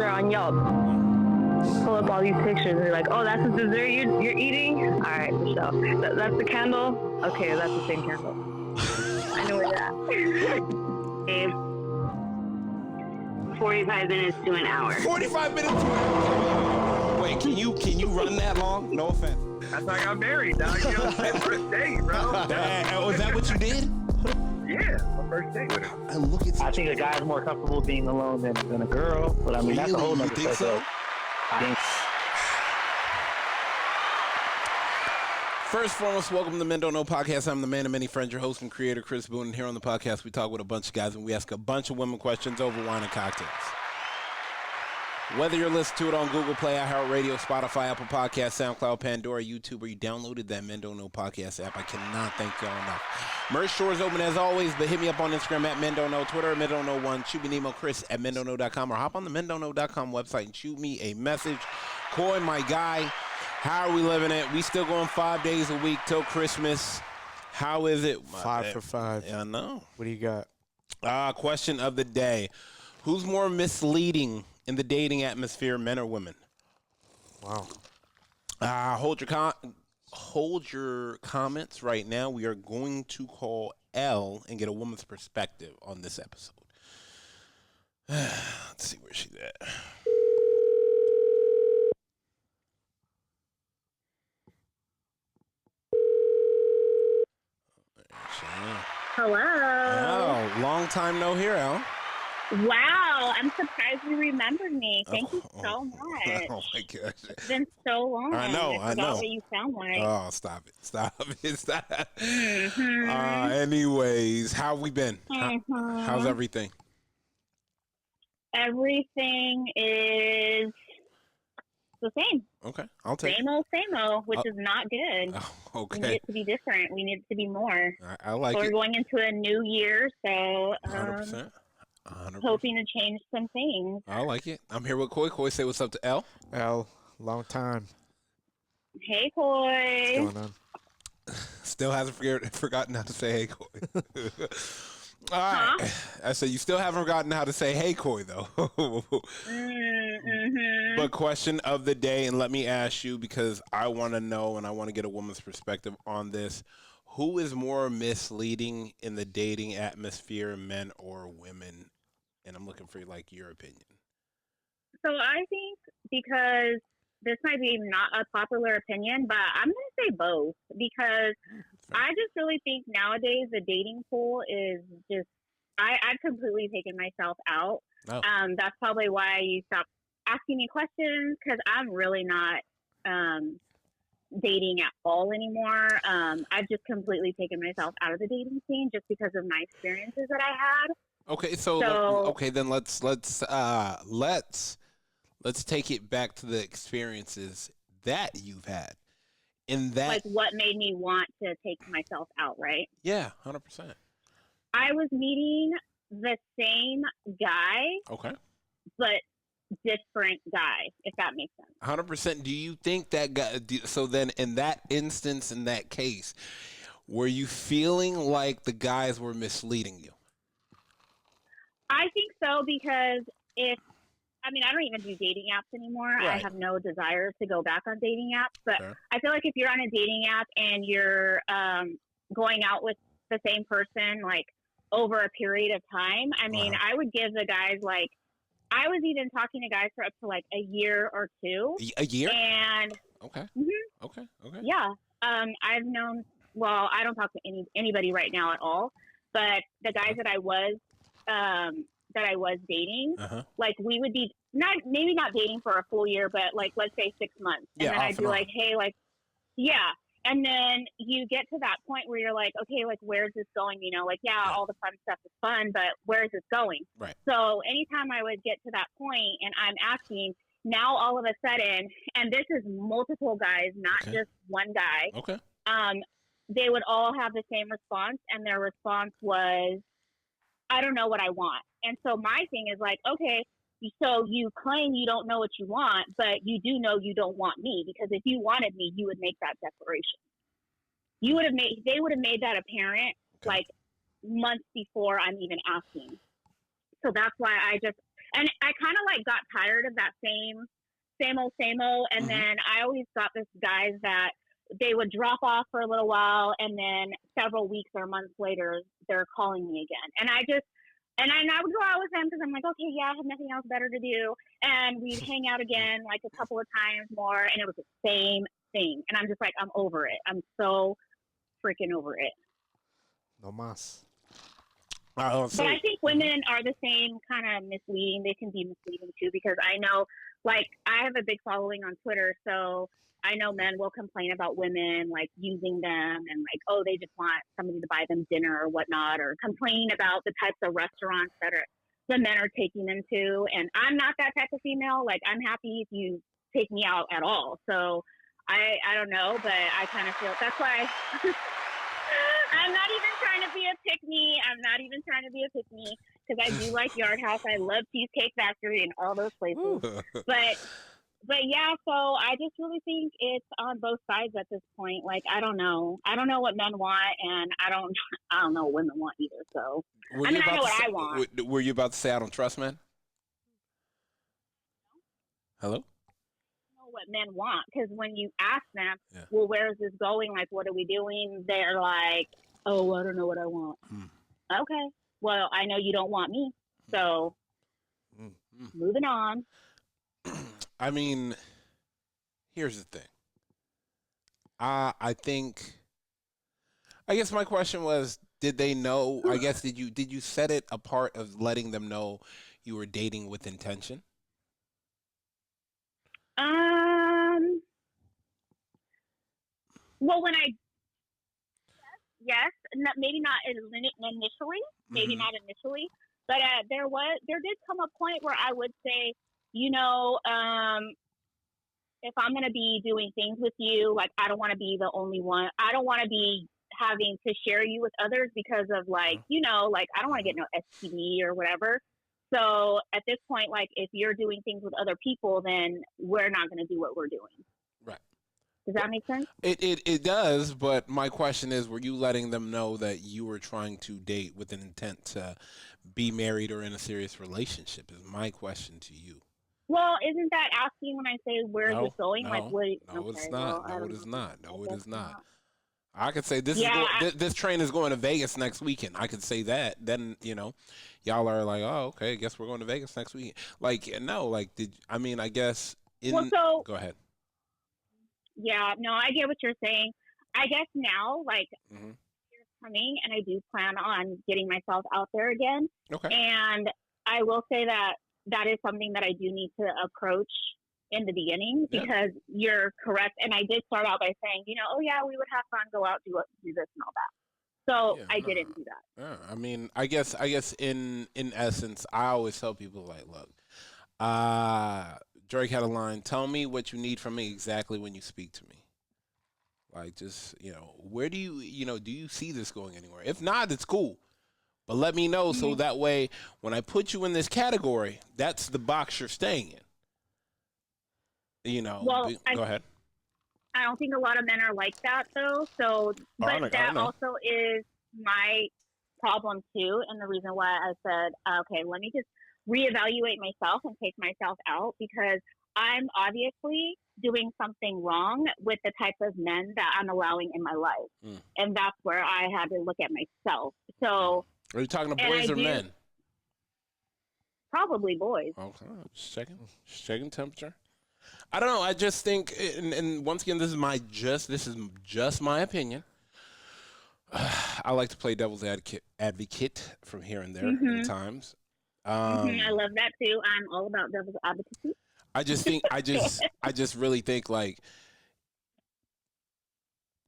hamburger on Yelp. Pull up all these pictures and you're like, oh, that's the dessert you're eating? All right, for sure. That's the candle? Okay, that's the same candle. I know where you're at. 45 minutes to an hour. 45 minutes to an hour. Wait, can you run that long? No offense. That's how I got married, dog. You know, first date, bro. Was that what you did? Yeah, my first date with her. And look at I think a guy's more comfortable being alone than a girl, but I mean, that's a whole nother think so? I think. First and foremost, welcome to the Men Don't Know podcast. I'm the man of many friends, your host and creator, Chris Boone. And here on the podcast, we talk with a bunch of guys and we ask a bunch of women questions over wine and cocktails. Whether you're listening to it on Google Play, iHeartRadio, Spotify, Apple Podcasts, SoundCloud, Pandora, YouTube, or you downloaded that Men Don't Know podcast app, I cannot thank y'all enough. Merch store is open as always, but hit me up on Instagram at Men Don't Know, Twitter at Men Don't Know 1, shoot me an email, Chris at MenDon'tKnow.com, or hop on the MenDon'tKnow.com website and shoot me a message. Coy, my guy, how are we living it? We still going 5 days a week till Christmas. How is it? 5 for 5. Yeah, I know. What do you got? Question of the day. Who's more misleading in the dating atmosphere, men or women? Wow. Hold your comments right now. We are going to call Elle and get a woman's perspective on this episode. Let's see where she's at. Hello. Oh, long time no hear, Elle. Wow, I'm surprised you remembered me. Thank you so much. Oh my gosh. It's been so long. I know. What you sound like. Oh, stop it. Mm-hmm. Anyways, how have we been? Mm-hmm. How's everything? Everything is the same. Okay, I'll take same old, which is not good. Oh, okay. We need it to be different. We need it to be more. I like so it. We're going into a new year, so 100%. hoping to change some things. I like it. I'm here with Coy. Coy, say what's up to Elle. Elle, long time. Hey, Coy. What's going on? Still hasn't forgotten how to say hey, Coy. All right. I said you still haven't forgotten how to say hey, Coy, though. Mm-hmm. But question of the day, and let me ask you because I want to know and I want to get a woman's perspective on this. Who is more misleading in the dating atmosphere, men or women? And I'm looking for like your opinion. So I think because this might be not a popular opinion, but I'm going to say both because I just really think nowadays the dating pool is just, I've completely taken myself out. Oh. That's probably why you stopped asking me questions because I'm really not dating at all anymore. I've just completely taken myself out of the dating scene just because of my experiences that I had. Okay, so okay, then let's take it back to the experiences that you've had. In that, like what made me want to take myself out, right? Yeah, 100%. I was meeting the same guy, okay, but different guy, if that makes sense. 100%. Do you think that guy? So then, in that instance, in that case, were you feeling like the guys were misleading you? I think so because I don't even do dating apps anymore. Right. I have no desire to go back on dating apps. But sure. I feel like if you're on a dating app and you're going out with the same person like over a period of time, I mean, I would give the guys like, I was even talking to guys for up to like a year or two. A year? And okay. Mm-hmm. Okay. Yeah. I've known. Well, I don't talk to anybody right now at all. But the guys that I was dating, like we would be maybe not dating for a full year, but like let's say 6 months, and then I'd be like, hey, like, yeah. And then you get to that point where you're like, okay, like, where's this going? You know, like, yeah, all the fun stuff is fun, but where's this going? Right. So anytime I would get to that point and I'm asking, now all of a sudden, and this is multiple guys, not just one guy. Okay. They would all have the same response, and their response was, I don't know what I want. And so my thing is like, okay, so you claim you don't know what you want, but you do know you don't want me, because if you wanted me, you would make that declaration. They would have made that apparent like months before I'm even asking. So that's why And I kind of like got tired of that same old, and then I always got this guys that they would drop off for a little while, and then several weeks or months later, they're calling me again. And I would go out with them because I'm like, okay, yeah, I have nothing else better to do. And we'd hang out again like a couple of times more, and it was the same thing. And I'm just like, I'm over it. I'm so freaking over it. No mas. But I think women are the same kind of misleading. They can be misleading too, because I know, like, I have a big following on Twitter, so I know men will complain about women, like, using them and, like, oh, they just want somebody to buy them dinner or whatnot, or complain about the types of restaurants that the men are taking them to. And I'm not that type of female. Like, I'm happy if you take me out at all. So I don't know, but I kind of feel that's why I'm not even trying to be a pick-me. Because I do like Yard House. I love Cheesecake Factory and all those places. But yeah, so I just really think it's on both sides at this point. Like, I don't know what men want, and I don't know what women want either. So I know what I want. Were you about to say I don't trust men? Hello? What men want, because when you ask them, well, where is this going? Like, what are we doing? They're like, oh, I don't know what I want. Okay, well, I know you don't want me, so moving on. I mean, here's the thing. I guess my question was, did they know? I guess did you set it apart of letting them know you were dating with intention? Well, yes, maybe not initially, but there did come a point where I would say, if I'm going to be doing things with you, like, I don't want to be the only one. I don't want to be having to share you with others because of, like, like, I don't want to get no STD or whatever. So at this point, like, if you're doing things with other people, then we're not going to do what we're doing. Right. Does that make sense? It does, but my question is, were you letting them know that you were trying to date with an intent to be married or in a serious relationship is my question to you. Well, isn't that asking when I say where is this going? No, like, what? No, okay, it's not. Well, No, it is not. No, it is not. I could say this this train is going to Vegas next weekend. I could say that. Then, y'all are like, oh, okay, I guess we're going to Vegas next week. Like, no, like, I guess go ahead. Yeah, no, I get what you're saying. I guess now, like, years coming, and I do plan on getting myself out there again. Okay. And I will say that is something that I do need to approach in the beginning, because you're correct. And I did start out by saying, oh yeah, we would have fun, go out, do this and all that. So I didn't do that. Yeah, I mean, I guess in essence, I always tell people, like, look, Drake had a line, tell me what you need from me exactly when you speak to me. Like, just, where do you, do you see this going anywhere? If not, it's cool. But let me know so that way when I put you in this category, that's the box you're staying in. Go ahead. I don't think a lot of men are like that, though. So, but that also is my problem, too. And the reason why I said, okay, let me just reevaluate myself and take myself out, because I'm obviously doing something wrong with the type of men that I'm allowing in my life. And that's where I had to look at myself. So, are you talking to boys or men? Probably boys. Okay, just checking temperature. I don't know. I just think, and once again, this is just my opinion. I like to play devil's advocate from here and there at times. I love that too. I'm all about devil's advocacy. I just really think, like,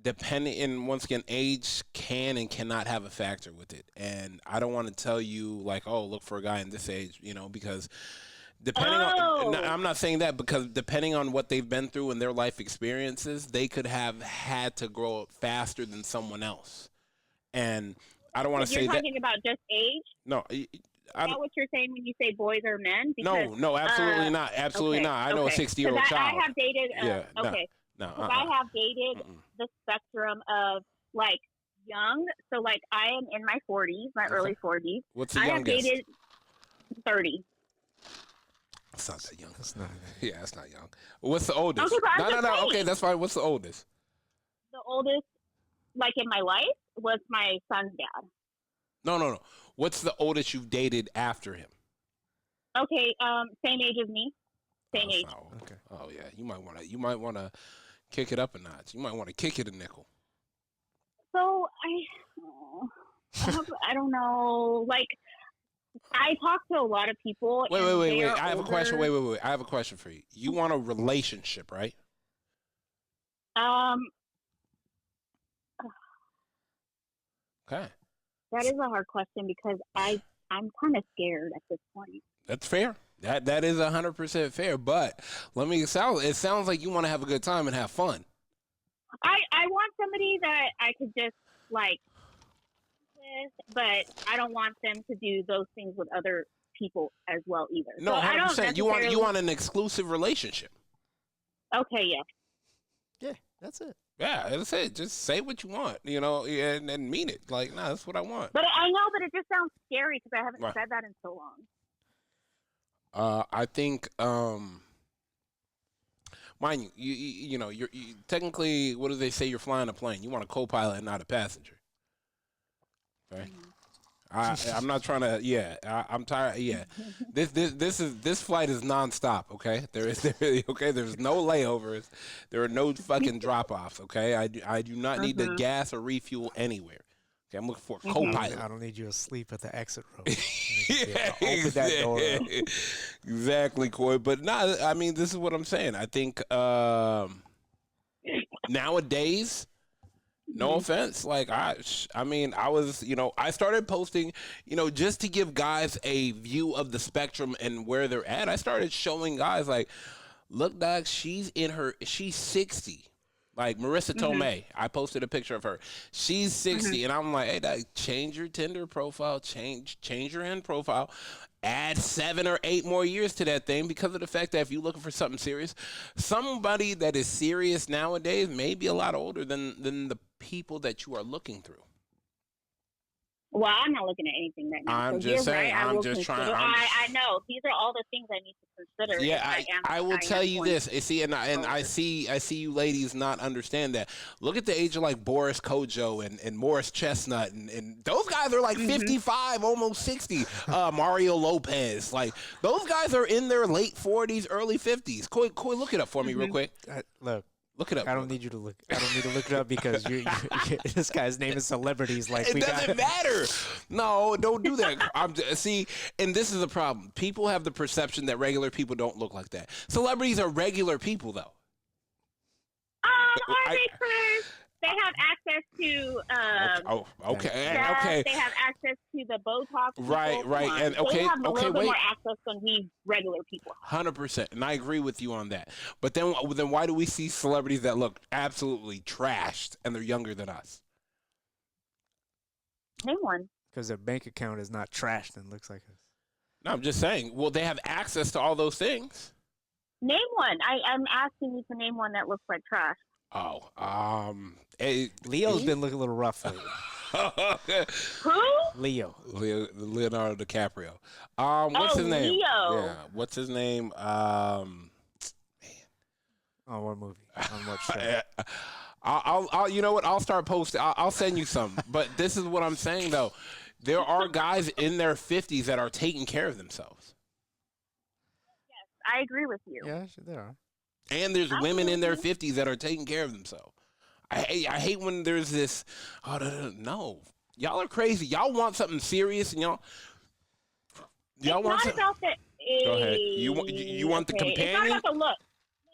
depending, and once again, age can and cannot have a factor with it. And I don't want to tell you, like, oh, look for a guy in this age, because depending on, I'm not saying that, because depending on what they've been through and their life experiences, they could have had to grow up faster than someone else. And I don't want to say that. You're talking about just age? No. Is that what you're saying when you say boys or men? Because, no, absolutely not. Absolutely not. I know a 60-year-old child. I have dated, I have dated the spectrum of, like, young. So, like, I am in my 40s, early 40s. What's the youngest? I have dated 30. It's not that young. That's not. Yeah, it's not young. What's the oldest? Okay, but I'm No. just saying. Okay, that's fine. What's the oldest? The oldest, like in my life, was my son's dad. No. What's the oldest you've dated after him? Okay, same age as me. Same age. Okay. Oh yeah, you might wanna kick it up a notch. You might want to kick it a nickel. So I don't know. Like, I talk to a lot of people. Wait. I I have a question. Wait. I have a question for you. You want a relationship, right? Okay. That is a hard question because I'm kind of scared at this point. That's fair. That is 100% fair. But it sounds like you want to have a good time and have fun. I want somebody that I could just like with, but I don't want them to do those things with other people as well either. No, so 100%. You want an exclusive relationship. Okay, yeah. Yeah, that's it. Yeah, that's it. Just say what you want, and mean it. Like, nah, that's what I want. But I know, but it just sounds scary because I haven't Right. said that in so long. I think, mind you, you technically, what do they say? You're flying a plane. You want a co-pilot and not a passenger. Okay. I'm not trying to. Yeah, I'm tired. Yeah, this flight is nonstop. Okay, there's no layovers. There are no fucking drop offs. Okay, I do not need to gas or refuel anywhere. Okay, I'm looking for a co-pilot. I don't need you asleep at the exit row. Yeah, open that door up. Exactly, Coy. But nah, I mean, this is what I'm saying. I think nowadays. No offense. Like, I mean, I was, I started posting, just to give guys a view of the spectrum and where they're at. I started showing guys, like, look, dog, she's 60. Like, Marissa Tomei, I posted a picture of her. She's 60. And I'm like, hey, dog, change your Tinder profile, change your end profile. Add 7 or 8 more years to that thing because of the fact that if you're looking for something serious, somebody that is serious nowadays may be a lot older than the people that you are looking through. Well, I'm not looking at anything right now. I'm just saying. Right, I'm just trying. I know these are all the things I need to consider. Yeah, I will tell you this. See, and I see you ladies not understand that. Look at the age of like Boris Kojo and Morris Chestnut and those guys are like 55, almost 60. Mario Lopez, like those guys are in their late 40s, early 50s. Coy, look it up for me real quick. Look it up. I don't need you to look. I don't need to look it up because this guy's name is celebrities. Like it doesn't matter. No, don't do that. See, and this is the problem. People have the perception that regular people don't look like that. Celebrities are regular people, though. Are they, Chris? They have access to. Okay. They have access to the Botox. Right, and they have a little bit wait. more access than we regular people. 100%, and I agree with you on that. But then why do we see celebrities that look absolutely trashed and they're younger than us? Name one. Because their bank account is not trashed and looks like us. No, I'm just saying. Well, they have access to all those things. Name one. I'm asking you to name one that looks like trash. Oh, Leo's been looking a little rough lately. Who? Leonardo DiCaprio. What's his name? Leo. Yeah, what's his name? On what movie? On what show? I'll you know what? I'll start posting. I'll send you some. But this is what I'm saying though. There are guys in their 50s that are taking care of themselves. Yes, I agree with you. Yeah, there are. And there's women in their 50s that are taking care of themselves. I hate when there's this. Oh no, y'all are crazy. Y'all want something serious, and y'all want. It's not about the. Go ahead. You want the companion? It's not about the look.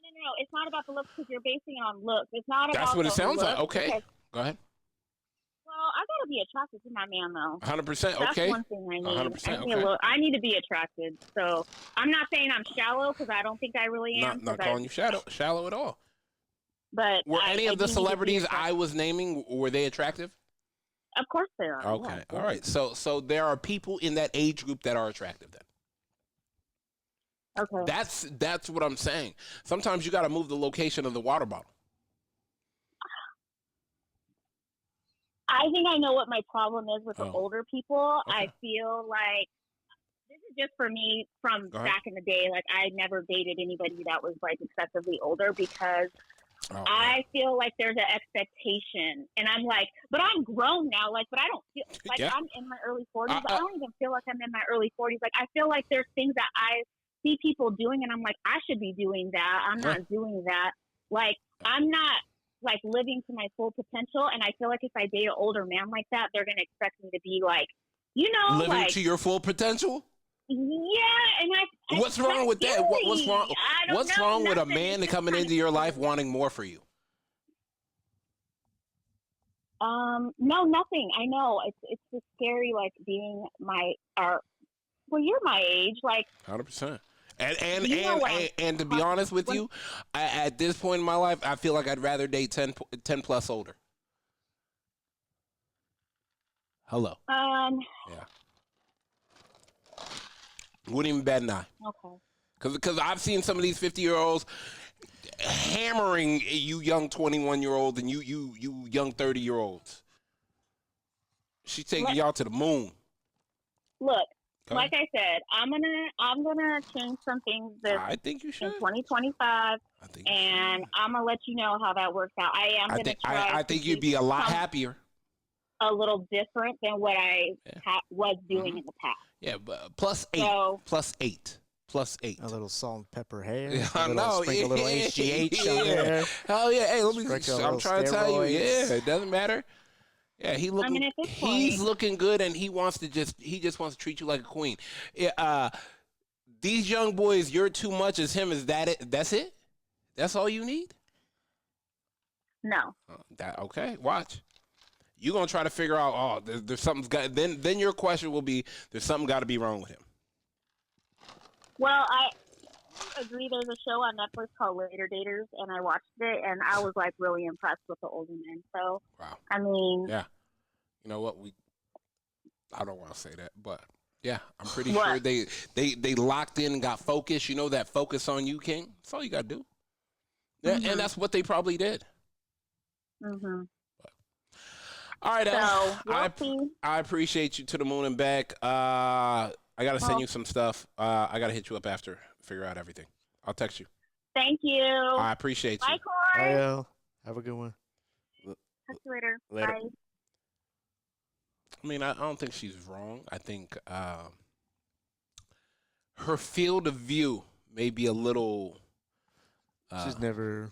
No. It's not about the looks because you're basing it on looks. It's not about. That's what it sounds like. Look, Okay, because, go ahead. well, I gotta be attracted to my man though. 100%. Okay. That's one thing I need. 100%. Okay. I need to be attracted. So I'm not saying I'm shallow because I don't think I really am. Not calling you shallow at all. But were any of the celebrities I was naming, were they attractive? Of course they are. Okay. Yeah. All right. So there are people in that age group that are attractive then. Okay. That's what I'm saying. Sometimes you got to move the location of the water bottle. I think I know what my problem is with the older people. Okay. I feel like this is just for me from back in the day. Like, I never dated anybody that was like excessively older because I feel like there's an expectation, and I'm like, but I'm grown now. Like, but I don't feel like I'm in my early 40s, but I don't even feel like I'm in my early 40s. Like, I feel like there's things that I see people doing, and I'm like, I should be doing that. I'm not doing that. Like, I'm not like living to my full potential, and I feel like if I date an older man like that, they're gonna expect me to be like, you know, living like, to your full potential. Yeah, and what's wrong with that? What's wrong? What's wrong with a man coming into your life wanting more for you? No, nothing. I know it's just scary, like being you're my age, like 100%. And to be honest with you, at this point in my life, I feel like I'd rather date 10 plus older. Hello. Yeah. Wouldn't even bat an eye. Okay. Because I've seen some of these 50-year-olds hammering you young 21-year-olds and you young 30-year-olds. She's taking y'all to the moon. Look, like I said, I'm gonna change some things I think you should. in 2025, and I'm gonna let you know how that works out. I think you'd be a lot happier. A little different than what I was doing in the past. Yeah, but plus 8. Plus 8. A little salt and pepper hair. I know. Sprinkle a little HGH on there. Hell yeah. Hey, I'm trying to tell you. Yeah, it doesn't matter. Yeah, he's looking good, and he just wants to treat you like a queen. Yeah, these young boys, you're too much as him. Is that it? That's it? That's all you need? No. Okay, watch. You're going to try to figure out, there's something's got, then your question will be, there's something got to be wrong with him. Well, I agree. There's a show on Netflix called Later Daters, and I watched it, and I was, like, really impressed with the older men. So, wow. I mean. Yeah. You know what? I don't want to say that, but, yeah, I'm pretty sure they locked in and got focused. You know that focus on you, King? That's all you got to do. Yeah, and that's what they probably did. Mm-hmm. All right, I appreciate you to the moon and back. I got to send you some stuff. I got to hit you up after, figure out everything. I'll text you. Thank you. I appreciate you. Bye, Corey. Bye, El. Have a good one. Talk to you later. Bye. I mean, I don't think she's wrong. I think her field of view may be a little... she's never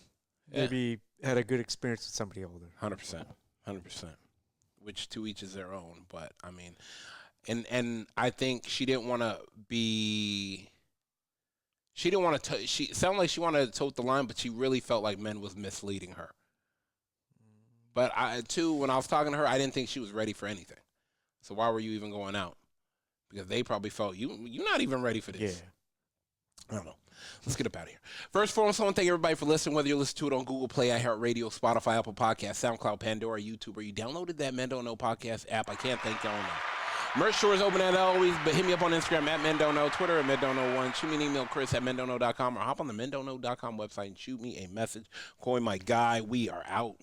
maybe had a good experience with somebody older. 100%. 100%. Which to each is their own, but I mean, and I think she didn't want to be. She didn't want to. She sounded like she wanted to tote the line, but she really felt like men was misleading her. But when I was talking to her, I didn't think she was ready for anything. So why were you even going out? Because they probably felt you're not even ready for this. Yeah. I don't know. Let's get up out of here. First and foremost, I want to thank everybody for listening, whether you listen to it on Google Play, iHeartRadio, Spotify, Apple Podcasts, SoundCloud, Pandora, YouTube, or you downloaded that Men Don't Know podcast app. I can't thank y'all enough. Merch store is open as always, but hit me up on Instagram at Men Don't Know, Twitter at Men Don't Know 1. Shoot me an email, Chris at mendontknow.com, or hop on the mendontknow.com website and shoot me a message. Coy, my guy, we are out.